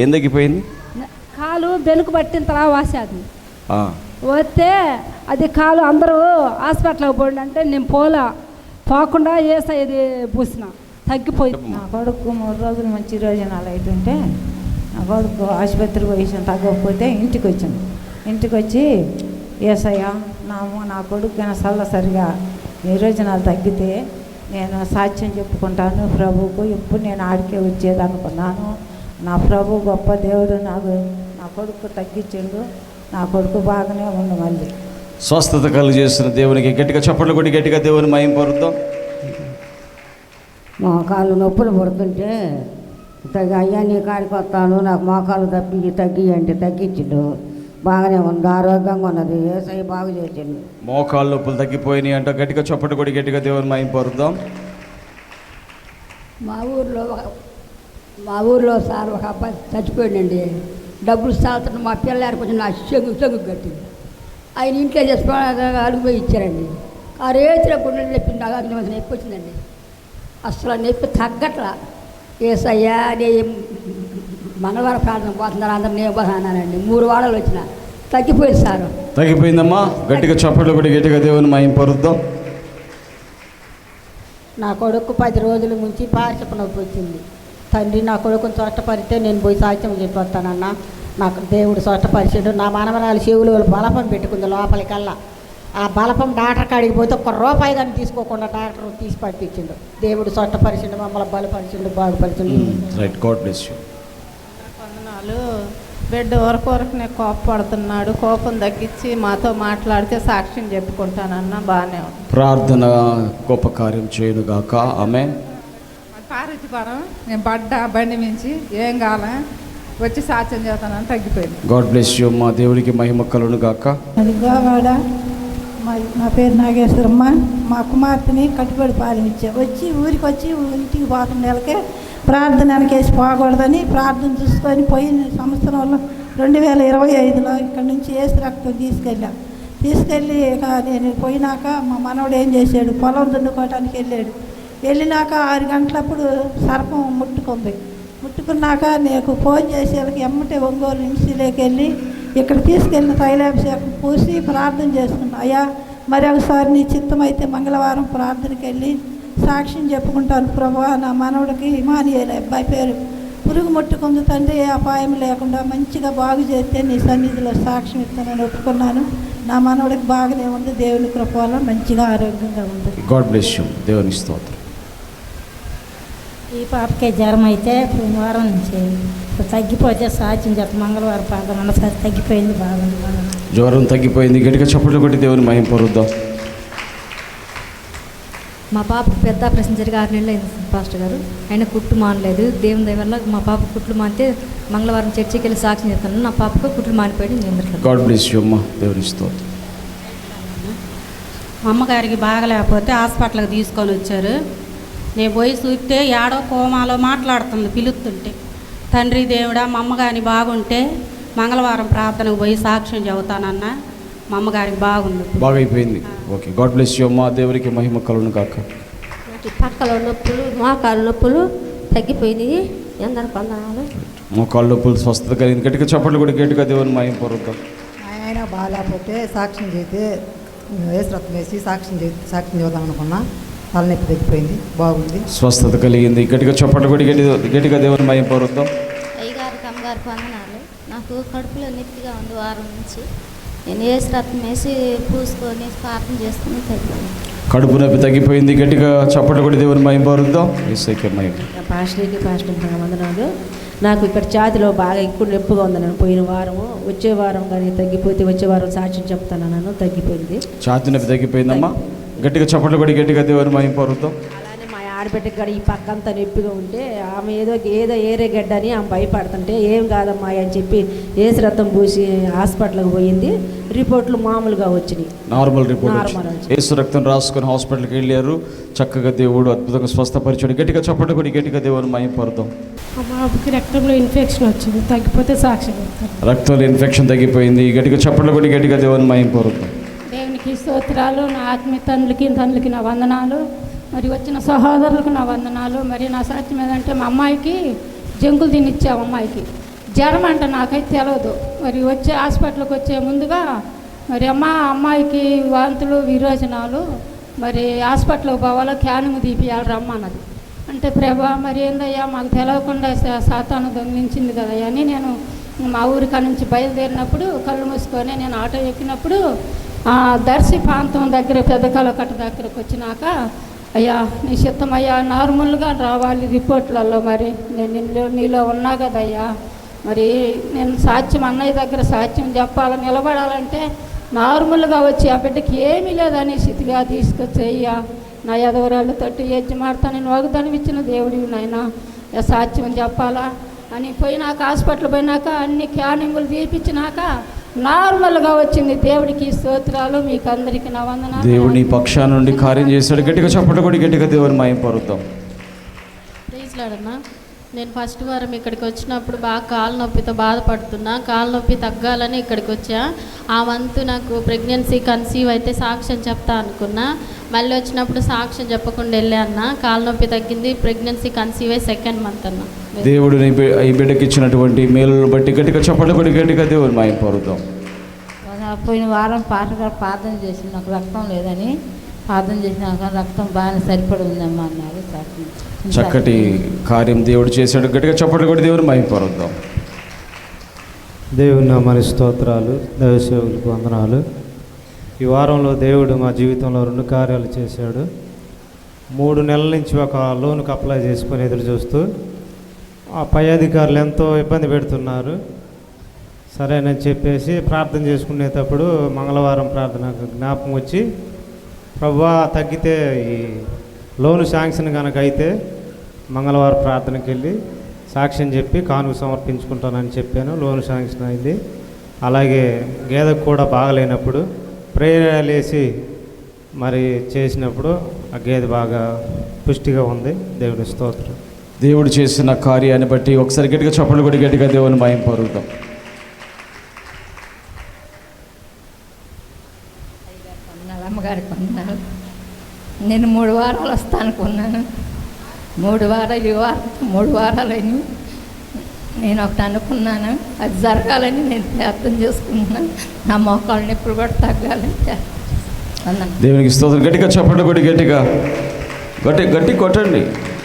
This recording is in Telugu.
ఏం తగ్గిపోయింది? కాలు బెనుకు పట్టిన తర్వాత వాసేది ఆ, వస్తే అది కాలు అందరూ హాస్పిటల్కి పోండి అంటే నేను పోకుండా ఏసయ్యది పూసిన తగ్గిపోయింది. నా కొడుకు 3 రోజులు మంచి రోజునాలు అవుతుంటే నా కొడుకు ఆసుపత్రికి పోయి తగ్గకపోతే ఇంటికి వచ్చి ఏసయ్య నా కొడుకు సరిగా నిరోజనాలు తగ్గితే నేను సాక్ష్యం చెప్పుకుంటాను ప్రభువుకు. ఎప్పుడు నేను ఆడికే వచ్చేదనుకున్నాను. నా ప్రభు గొప్ప దేవుడు నా కొడుకు తగ్గించిండు. నా కొడుకు బాగానే ఉండు. మళ్ళీ స్వస్థత కలుగజేసిన దేవునికి గట్టిగా చప్పట్లు కొట్టి గట్టిగా దేవుని మహిమ పరుద్దాం. మోకాళ్ళు నొప్పులు పడుతుంటే అయ్యా నీ కాడికి వస్తాను, నాకు మోకాలు తగ్గి అంటే తగ్గించిండు. బాగానే ఉంది, ఆరోగ్యంగా ఉన్నది. ఏసై బాగు చేసిండు. మోకాళ్ళ నొప్పులు తగ్గిపోయినాయి అంట. గట్టిగా చప్పట్లు కొట్టి గట్టిగా దేవుని మహిమ పరుద్దాం. మా ఊర్లో సార్ ఒక అబ్బాయి చచ్చిపోయాడండి. డబ్బులు సాగుతున్న మా పిల్లలు కొంచెం నా చెంగు కట్టింది. ఆయన ఇంట్లో చేసుకోవడానికి అడుగుపోయి ఇచ్చారండి. ఆ రేతిలో గుండెలు నొప్పి నాకు నొప్పి వచ్చిందండి. అసలు నొప్పి తగ్గట్లా. ఏసయ్యా నే మంగళవారం ప్రార్థన పోతున్నారు అందరు నేను పోతున్నానండి. 3 వారాలు వచ్చిన తగ్గిపోయింది సార్. తగ్గిపోయిందమ్మా. గట్టిగా చప్పట్లు కొట్టి గట్టిగా దేవుని మహిమ పరుద్దాం. నా కొడుకు 10 రోజుల నుంచి పార్శ్వ నొప్పి వచ్చింది. తండ్రి నా కొడుకుని చోటపరితే నేను పోయి సాక్ష్యం చెప్పొస్తానన్నా. నాకు దేవుడు చోటపరిచాడు. నా మనమరాలు చెవులు బలపం పెట్టుకుంది లోపలికల్లా. ఆ బలపం డాక్టర్ కాడికి పోతే ₹1 కానీ తీసుకోకుండా డాక్టర్ తీసి పంపించిండు. దేవుడు చోటపరిచిండు, మమ్మల్ని బలపరిచిండు, బాగుపరిచిండు. Right, god bless you. వందనాలు. బిడ్డ వరకునే కోపపడుతున్నాడు. కోపం తగ్గించి మాతో మాట్లాడితే సాక్ష్యం చెప్పుకుంటానన్నా. బాగానే ఉంది. ప్రార్థన గొప్ప కార్యం చేయను గాక. ఆమేన్. పార్వతీపురం నేను బండి మించి ఏం కావాలా వచ్చి సాక్ష్యం చేస్తానని తగ్గిపోయింది. గాడ్ బ్లెస్ యు అమ్మా. దేవునికి మహిమ కలుగును గాక. అది గోవాడ. నా పేరు నాగేశ్వరమ్మ. మా కుమార్తెని కట్టుబడి పాలించా. ఊరికి వచ్చి ఇంటికి పోతున్న నెలకే ప్రార్థన వెనకేసి పోకూడదని ప్రార్థన చూసుకొని పోయిన సంవత్సరంలో 2025లో ఇక్కడి నుంచి ఏసు రక్తం తీసుకెళ్ళి ఇక నేను పోయినాక మా మనవడు ఏం చేశాడు, పొలం దున్నుకోవడానికి వెళ్ళినాక 6 గంటలప్పుడు సర్పం ముట్టుకున్నాక నీకు ఫోన్ చేసేళ్ళకి ఎమ్మటే ఒంగోలు నిమిషంలోకి వెళ్ళి ఇక్కడ తీసుకెళ్ళిన తైలాభిషేకం పూసి ప్రార్థన చేసుకున్నా. అయ్యా మరి ఒకసారి నీ చిత్తం అయితే మంగళవారం ప్రార్థనకి వెళ్ళి సాక్ష్యం చెప్పుకుంటాను ప్రభువా. నా మనవడికి ఇమానియేల్ అబ్బాయి పేరు పురుగు ముట్టుకుంది తండ్రి, ఏ అపాయం లేకుండా మంచిగా బాగు చేస్తే నీ సన్నిధిలో సాక్ష్యం ఇస్తానని ఒప్పుకున్నాను. నా మనవడికి బాగానే ఉంది. దేవుని కృప వల్ల మంచిగా ఆరోగ్యంగా ఉంది. God bless you. దేవుని స్తోత్రం. ఈ పాపకే జ్వరం అయితే వారం నుంచి తగ్గిపోతే సాక్ష్యం చెప్తా. మంగళవారం ప్రార్థన అన్నసారి తగ్గిపోయింది. బాగుంది. జ్వరం తగ్గిపోయింది. గట్టిగా చప్పట్లు కొట్టి దేవుని మహిమ పరుద్దాం. మా పాప పెద్ద ఆపరేషన్ జరిగి 6 నెలలు అయింది పాస్టర్ గారు. ఆయన కుట్లు మానలేదు. దేవుని దయ వల్ల మా పాప కుట్లు మానితే మంగళవారం చర్చికి వెళ్ళి సాక్ష్యం చెప్తాను. నా పాపకు కుట్లు మానిపోయి నేను. గాడ్ బ్లెస్ యు అమ్మా. దేవుని స్తోత్రం. మా అమ్మగారికి బాగలేకపోతే హాస్పిటల్కి తీసుకొని వచ్చారు. నేను పోయి చూస్తే ఏడో కోమాలో మాట్లాడుతుంది పిలుస్తుంటే. తండ్రి దేవుడా మా అమ్మగారికి బాగుంటే మంగళవారం ప్రార్థనకు పోయి సాక్ష్యం చెబుతానన్నా. మా అమ్మగారికి బాగుంది, బాగైపోయింది. ఓకే, గాడ్ బ్లెస్ యు అమ్మా. దేవునికి మహిమ కలుగును గాక. పక్కలో నొప్పులు, మోకాళ్ళ నొప్పులు తగ్గిపోయినాయి. ఎందరు కొందనాలు మోకాళ్ళ నొప్పులు స్వస్థత కలిగింది. గట్టిగా చప్పట్లు కూడా గట్టిగా దేవుని మహిమ పరుద్దాం. ఆయన బాగాలేకపోతే సాక్ష్యం చేస్తే వేసి రక్తం వేసి సాక్ష్యం చేద్దాం అనుకున్నా. తలనొప్పి తగ్గిపోయింది, బాగుంది, స్వస్థత కలిగింది. గట్టిగా చప్పట్లు కూడా గట్టిగా దేవుని మహిమ పరుద్దాం. అయ్యగారికి అమ్మగారికి వందనాలు. నాకు కడుపులో నొప్పిగా ఉంది వారం నుంచి. నేను ఏసు రక్తం వేసి పూసుకొని ప్రార్థన చేసుకుని తగ్గిపోయింది. కడుపు నొప్పి తగ్గిపోయింది. గట్టిగా చప్పట్లు కూడా దేవుని మహిమ పరుద్దాం. యేసయ్యకే మహిమ. పాస్టర్కి వందనాలు. నాకు ఇక్కడ ఛాతిలో బాగా ఎక్కువ నొప్పిగా ఉంది. నేను పోయిన వారము వచ్చే వారం కానీ తగ్గిపోతే వచ్చే వారం సాక్ష్యం చెప్తాను. నన్ను తగ్గిపోయింది. ఛాతి నొప్పి తగ్గిపోయిందమ్మా. గట్టిగా చప్పట్లు కూడా గట్టిగా దేవుని మహిమ పరుద్దాం. అలానే మా ఆడబిడ్డకి కూడా ఈ పక్కంతా నొప్పిగా ఉంటే ఆమె ఏదో ఏరే గడ్డ అని ఆమె భయపడుతుంటే ఏం కాదమ్మా అని చెప్పి ఏసు రక్తం పూసి హాస్పిటల్కి పోయింది. రిపోర్ట్లు మామూలుగా వచ్చినాయి, నార్మల్ రిపోర్ట్. ఏసు రక్తం రాసుకొని హాస్పిటల్కి వెళ్ళారు. చక్కగా దేవుడు అద్భుతంగా స్వస్థపరిచాడు. గట్టిగా చప్పట్లు కూడా గట్టిగా దేవుని మహిమ పరుద్దాం. బాబుకి రక్తంలో ఇన్ఫెక్షన్ వచ్చింది, తగ్గిపోతే సాక్ష్యం చెప్తాను. రక్తంలో ఇన్ఫెక్షన్ తగ్గిపోయింది. గట్టిగా చప్పట్లు కూడా గట్టిగా దేవుని మహిమ పరుద్దాం. దేవునికి స్తోత్రాలు. నా ఆత్మీయ తండ్రికి నా వందనాలు. మరి వచ్చిన సహోదరులకు నా వందనాలు. మరి నా సాక్ష్యం ఏదంటే మా అమ్మాయికి జంకులు తినిచ్చాము. అమ్మాయికి జ్వరం అంట నాకైతే తెలియదు. మరి వచ్చే హాస్పిటల్కి వచ్చే ముందుగా మరి అమ్మాయికి వాంతులు విరోచనాలు, మరి హాస్పిటల్కి పోవాలో క్యానింగ్ తీపియాలి రమ్మన్నది. అంటే ప్రభా మరి ఏందయ్యా మాకు తెలవకుండా సాతాను దొంగిలించింది కదయ్యా అని నేను మా ఊరికా నుంచి బయలుదేరినప్పుడు కళ్ళు మూసుకొని నేను ఆటో ఎక్కినప్పుడు దర్శి ప్రాంతం దగ్గర పెద్దకాల కట్ట దగ్గరకు వచ్చినాక, అయ్యా నీ చిత్తమయ్యా నార్మల్గా రావాలి రిపోర్ట్లలో, మరి నేను నీలో ఉన్నా కదయ్యా, మరి నేను సాక్ష్యం అన్నయ్య దగ్గర సాక్ష్యం చెప్పాలని నిలబడాలంటే నార్మల్గా వచ్చి ఆ బిడ్డకి ఏమీ లేదని స్థితిగా తీసుకొచ్చేయ్యా, నా ఎదవరాళ్ళు తట్టు ఎజ్జి మాడతా నేను వాగ్దానం ఇచ్చిన దేవుడివి నాయన సాక్ష్యం చెప్పాలా అని పోయినాక హాస్పిటల్ పోయినాక అన్ని క్యానింగులు తీపిచ్చినాక నార్మల్గా వచ్చింది. దేవుడికి స్తోత్రాలు, మీకు అందరికీ నా వందనాలు. దేవుని పక్షాన నుండి కార్యం చేశాడు. గట్టిగా చప్పట్లు కొట్టి గట్టిగా దేవుని మహిమ పరుద్దాం. నేను ఫస్ట్ వారం ఇక్కడికి వచ్చినప్పుడు బాగా కాలు నొప్పితో బాధపడుతున్నా. కాలు నొప్పి తగ్గాలని ఇక్కడికి వచ్చా. ఆ వంతు నాకు ప్రెగ్నెన్సీ కన్సీవ్ అయితే సాక్ష్యం చెప్తా అనుకున్నా. మళ్ళీ వచ్చినప్పుడు సాక్ష్యం చెప్పకుండా వెళ్ళా అన్న. కాలు నొప్పి తగ్గింది, ప్రెగ్నెన్సీ కన్సీవ్ అయ్యి 2nd month అన్న. దేవుడు ఈ బిడ్డకి ఇచ్చినటువంటి మేలును బట్టి గట్టిగా చప్పట్లు కొట్టి గట్టిగా దేవుని మహిమ పరుద్దాం. పోయిన వారం పాస్టర్ గారు ప్రార్థన చేసి నాకు రక్తం లేదని ప్రార్థన చేసినాక రక్తం బాగానే సరిపడి ఉందమ్మా అన్నారు. చక్కటి కార్యం దేవుడు చేశాడు. గట్టిగా చప్పట్లు కొట్టి దేవుని మహిమ పరుద్దాం. దేవుని నామాని స్తోత్రాలు, దైవసేవకులకు వందనాలు. ఈ వారంలో దేవుడు మా జీవితంలో 2 కార్యాలు చేశాడు. 3 నెలల నుంచి ఒక లోన్కి అప్లై చేసుకొని ఎదురు చూస్తూ ఆ పై అధికారులు ఎంతో ఇబ్బంది పెడుతున్నారు. సరేనని చెప్పేసి ప్రార్థన చేసుకునేటప్పుడు మంగళవారం ప్రార్థనకు జ్ఞాపకం వచ్చి, ప్రభువా తగ్గితే ఈ లోను శాంక్షన్ కనుక అయితే మంగళవారం ప్రార్థనకి వెళ్ళి సాక్ష్యం చెప్పి కానుక సమర్పించుకుంటానని చెప్పాను. లోను శాంక్షన్ అయింది. అలాగే గేదెకు కూడా బాగలేనప్పుడు ప్రేయర్ వేసి మరి చేసినప్పుడు ఆ గేదె బాగా పుష్టిగా ఉంది. దేవుడి స్తోత్రం. దేవుడు చేసిన కార్యాన్ని బట్టి ఒకసారి గట్టిగా చప్పట్లు కొట్టి గట్టిగా దేవుని మహిమ పరుద్దాం. అమ్మగారికి వందనాలు. నేను 3 వారాలు వస్తాను అనుకున్నాను. 3 వారాలని నేను ఒకటి అనుకున్నాను. అది జరగాలని నేను ప్రార్థన చేసుకుంటున్నాను. నా మోకాళ్ళని ఎప్పుడు కూడా తగ్గాలని దేవునికి స్తోత్రం. గట్టిగా చప్పట్లు కొట్టి గట్టి కొట్టండి.